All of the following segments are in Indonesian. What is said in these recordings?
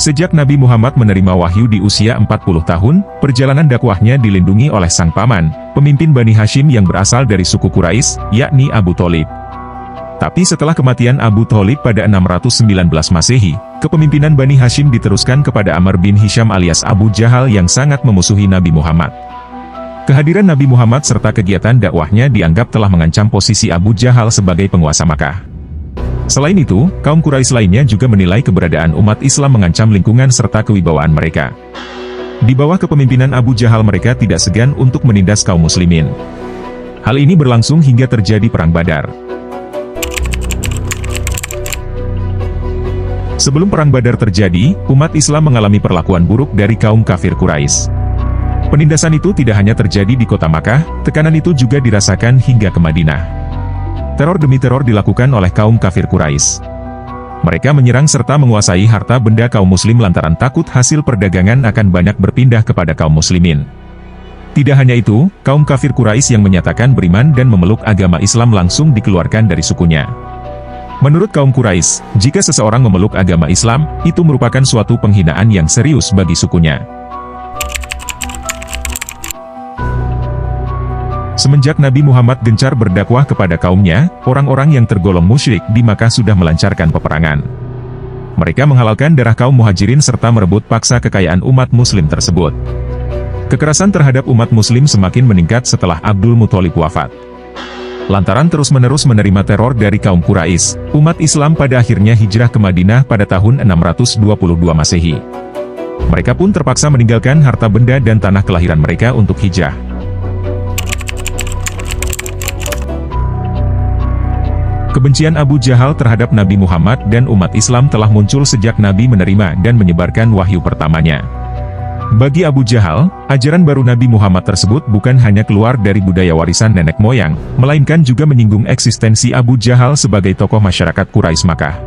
Sejak Nabi Muhammad menerima wahyu di usia 40 tahun, perjalanan dakwahnya dilindungi oleh sang paman, pemimpin Bani Hashim yang berasal dari suku Quraisy, yakni Abu Tholib. Tapi setelah kematian Abu Tholib pada 619 Masehi, kepemimpinan Bani Hashim diteruskan kepada Amr bin Hisham alias Abu Jahal yang sangat memusuhi Nabi Muhammad. Kehadiran Nabi Muhammad serta kegiatan dakwahnya dianggap telah mengancam posisi Abu Jahal sebagai penguasa Makkah. Selain itu, kaum Quraisy lainnya juga menilai keberadaan umat Islam mengancam lingkungan serta kewibawaan mereka. Di bawah kepemimpinan Abu Jahal mereka tidak segan untuk menindas kaum muslimin. Hal ini berlangsung hingga terjadi Perang Badar. Sebelum Perang Badar terjadi, umat Islam mengalami perlakuan buruk dari kaum kafir Quraisy. Penindasan itu tidak hanya terjadi di kota Makkah, tekanan itu juga dirasakan hingga ke Madinah. Teror demi teror dilakukan oleh kaum kafir Quraisy. Mereka menyerang serta menguasai harta benda kaum muslim lantaran takut hasil perdagangan akan banyak berpindah kepada kaum muslimin. Tidak hanya itu, kaum kafir Quraisy yang menyatakan beriman dan memeluk agama Islam langsung dikeluarkan dari sukunya. Menurut kaum Quraisy, jika seseorang memeluk agama Islam, itu merupakan suatu penghinaan yang serius bagi sukunya. Semenjak Nabi Muhammad gencar berdakwah kepada kaumnya, orang-orang yang tergolong musyrik di Makkah sudah melancarkan peperangan. Mereka menghalalkan darah kaum muhajirin serta merebut paksa kekayaan umat muslim tersebut. Kekerasan terhadap umat muslim semakin meningkat setelah Abdul Muthalib wafat. Lantaran terus-menerus menerima teror dari kaum Quraisy, umat Islam pada akhirnya hijrah ke Madinah pada tahun 622 Masehi. Mereka pun terpaksa meninggalkan harta benda dan tanah kelahiran mereka untuk hijrah. Kebencian Abu Jahal terhadap Nabi Muhammad dan umat Islam telah muncul sejak Nabi menerima dan menyebarkan wahyu pertamanya. Bagi Abu Jahal, ajaran baru Nabi Muhammad tersebut bukan hanya keluar dari budaya warisan nenek moyang, melainkan juga menyinggung eksistensi Abu Jahal sebagai tokoh masyarakat Quraisy Makkah.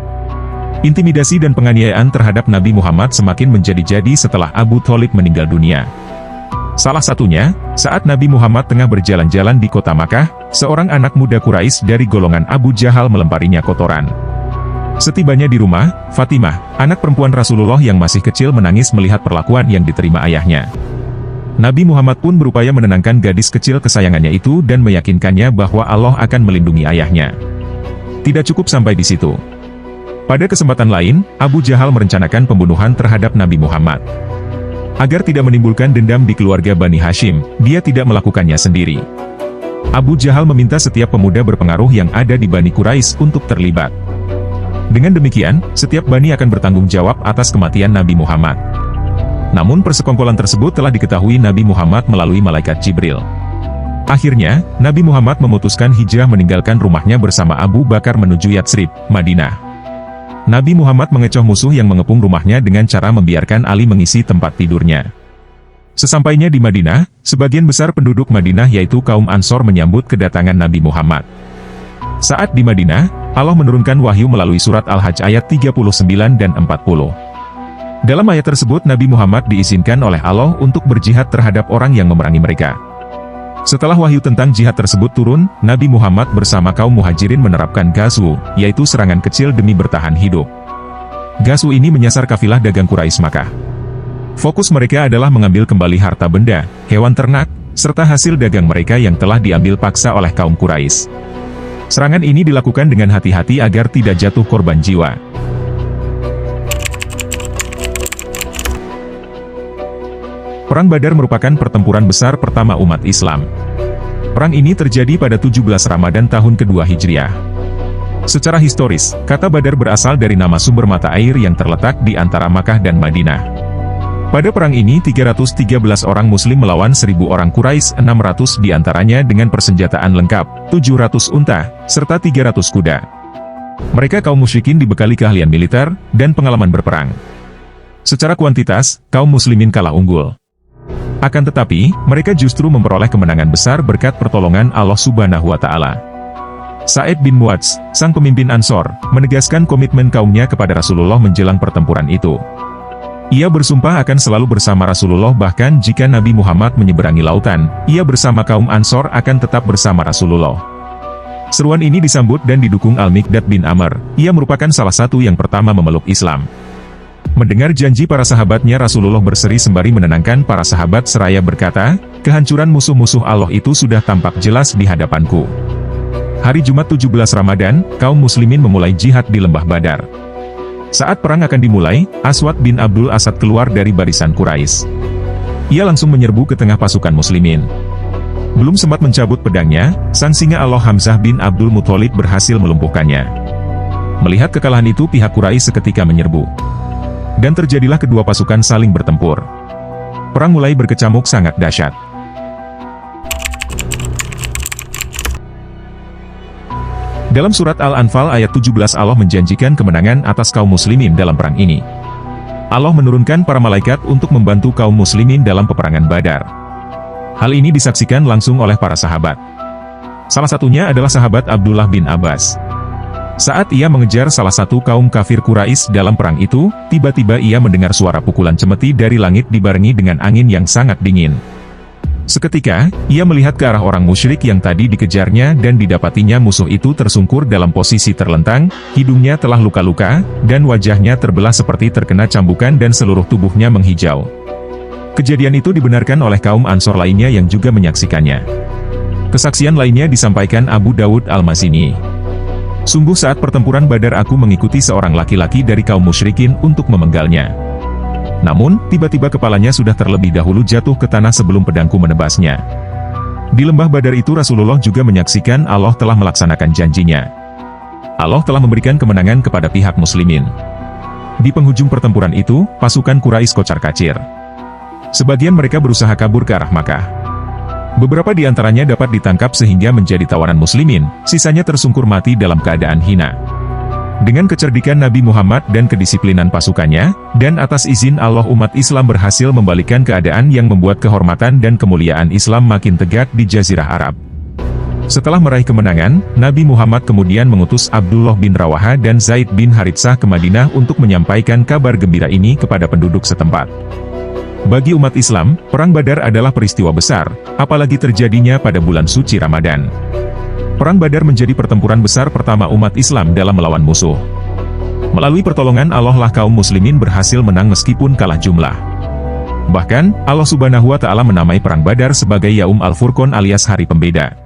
Intimidasi dan penganiayaan terhadap Nabi Muhammad semakin menjadi-jadi setelah Abu Tholib meninggal dunia. Salah satunya, saat Nabi Muhammad tengah berjalan-jalan di kota Makkah, seorang anak muda Quraisy dari golongan Abu Jahal melemparinya kotoran. Setibanya di rumah, Fatimah, anak perempuan Rasulullah yang masih kecil menangis melihat perlakuan yang diterima ayahnya. Nabi Muhammad pun berupaya menenangkan gadis kecil kesayangannya itu dan meyakinkannya bahwa Allah akan melindungi ayahnya. Tidak cukup sampai di situ. Pada kesempatan lain, Abu Jahal merencanakan pembunuhan terhadap Nabi Muhammad. Agar tidak menimbulkan dendam di keluarga Bani Hashim, dia tidak melakukannya sendiri. Abu Jahal meminta setiap pemuda berpengaruh yang ada di Bani Quraisy untuk terlibat. Dengan demikian, setiap Bani akan bertanggung jawab atas kematian Nabi Muhammad. Namun persekongkolan tersebut telah diketahui Nabi Muhammad melalui malaikat Jibril. Akhirnya, Nabi Muhammad memutuskan hijrah meninggalkan rumahnya bersama Abu Bakar menuju Yatsrib, Madinah. Nabi Muhammad mengecoh musuh yang mengepung rumahnya dengan cara membiarkan Ali mengisi tempat tidurnya. Sesampainya di Madinah, sebagian besar penduduk Madinah yaitu kaum Ansor menyambut kedatangan Nabi Muhammad. Saat di Madinah, Allah menurunkan wahyu melalui surat Al-Hajj ayat 39 dan 40. Dalam ayat tersebut Nabi Muhammad diizinkan oleh Allah untuk berjihad terhadap orang yang memerangi mereka. Setelah wahyu tentang jihad tersebut turun, Nabi Muhammad bersama kaum muhajirin menerapkan ghazwu, yaitu serangan kecil demi bertahan hidup. Ghazwu ini menyasar kafilah dagang Quraisy Makkah. Fokus mereka adalah mengambil kembali harta benda, hewan ternak, serta hasil dagang mereka yang telah diambil paksa oleh kaum Quraisy. Serangan ini dilakukan dengan hati-hati agar tidak jatuh korban jiwa. Perang Badar merupakan pertempuran besar pertama umat Islam. Perang ini terjadi pada 17 Ramadan tahun kedua Hijriah. Secara historis, kata Badar berasal dari nama sumber mata air yang terletak di antara Makkah dan Madinah. Pada perang ini 313 orang Muslim melawan 1.000 orang Quraisy, 600 diantaranya dengan persenjataan lengkap, 700 unta, serta 300 kuda. Mereka kaum musyrikin dibekali keahlian militer dan pengalaman berperang. Secara kuantitas, kaum muslimin kalah unggul. Akan tetapi, mereka justru memperoleh kemenangan besar berkat pertolongan Allah Subhanahu wa Ta'ala. Sa'id bin Mu'adz, sang pemimpin Ansor, menegaskan komitmen kaumnya kepada Rasulullah menjelang pertempuran itu. Ia bersumpah akan selalu bersama Rasulullah, bahkan jika Nabi Muhammad menyeberangi lautan, ia bersama kaum Ansor akan tetap bersama Rasulullah. Seruan ini disambut dan didukung Al-Miqdad bin Amr, ia merupakan salah satu yang pertama memeluk Islam. Mendengar janji para sahabatnya, Rasulullah berseri sembari menenangkan para sahabat seraya berkata, kehancuran musuh-musuh Allah itu sudah tampak jelas di hadapanku. Hari Jumat 17 Ramadan, kaum muslimin memulai jihad di Lembah Badar. Saat perang akan dimulai, Aswad bin Abdul Asad keluar dari barisan Quraisy. Ia langsung menyerbu ke tengah pasukan muslimin. Belum sempat mencabut pedangnya, sang singa Allah Hamzah bin Abdul Muthalib berhasil melumpuhkannya. Melihat kekalahan itu, pihak Quraisy seketika menyerbu. Dan terjadilah kedua pasukan saling bertempur. Perang mulai berkecamuk sangat dahsyat. Dalam surat Al-Anfal ayat 17 Allah menjanjikan kemenangan atas kaum muslimin dalam perang ini. Allah menurunkan para malaikat untuk membantu kaum muslimin dalam peperangan Badar. Hal ini disaksikan langsung oleh para sahabat. Salah satunya adalah sahabat Abdullah bin Abbas. Saat ia mengejar salah satu kaum kafir Quraisy dalam perang itu, tiba-tiba ia mendengar suara pukulan cemeti dari langit dibarengi dengan angin yang sangat dingin. Seketika, ia melihat ke arah orang musyrik yang tadi dikejarnya dan didapatinya musuh itu tersungkur dalam posisi terlentang, hidungnya telah luka-luka, dan wajahnya terbelah seperti terkena cambukan dan seluruh tubuhnya menghijau. Kejadian itu dibenarkan oleh kaum Ansor lainnya yang juga menyaksikannya. Kesaksian lainnya disampaikan Abu Dawud Al-Mazini. Sungguh saat pertempuran Badar aku mengikuti seorang laki-laki dari kaum musyrikin untuk memenggalnya. Namun, tiba-tiba kepalanya sudah terlebih dahulu jatuh ke tanah sebelum pedangku menebasnya. Di Lembah Badar itu Rasulullah juga menyaksikan Allah telah melaksanakan janjinya. Allah telah memberikan kemenangan kepada pihak muslimin. Di penghujung pertempuran itu, pasukan Quraisy kocar-kacir. Sebagian mereka berusaha kabur ke arah Makkah. Beberapa di antaranya dapat ditangkap sehingga menjadi tawanan muslimin, sisanya tersungkur mati dalam keadaan hina. Dengan kecerdikan Nabi Muhammad dan kedisiplinan pasukannya, dan atas izin Allah umat Islam berhasil membalikkan keadaan yang membuat kehormatan dan kemuliaan Islam makin tegak di Jazirah Arab. Setelah meraih kemenangan, Nabi Muhammad kemudian mengutus Abdullah bin Rawaha dan Zaid bin Haritsah ke Madinah untuk menyampaikan kabar gembira ini kepada penduduk setempat. Bagi umat Islam, Perang Badar adalah peristiwa besar, apalagi terjadinya pada bulan suci Ramadan. Perang Badar menjadi pertempuran besar pertama umat Islam dalam melawan musuh. Melalui pertolongan Allah lah kaum muslimin berhasil menang meskipun kalah jumlah. Bahkan, Allah Subhanahu wa Ta'ala menamai Perang Badar sebagai Yaum Al-Furqan alias Hari Pembeda.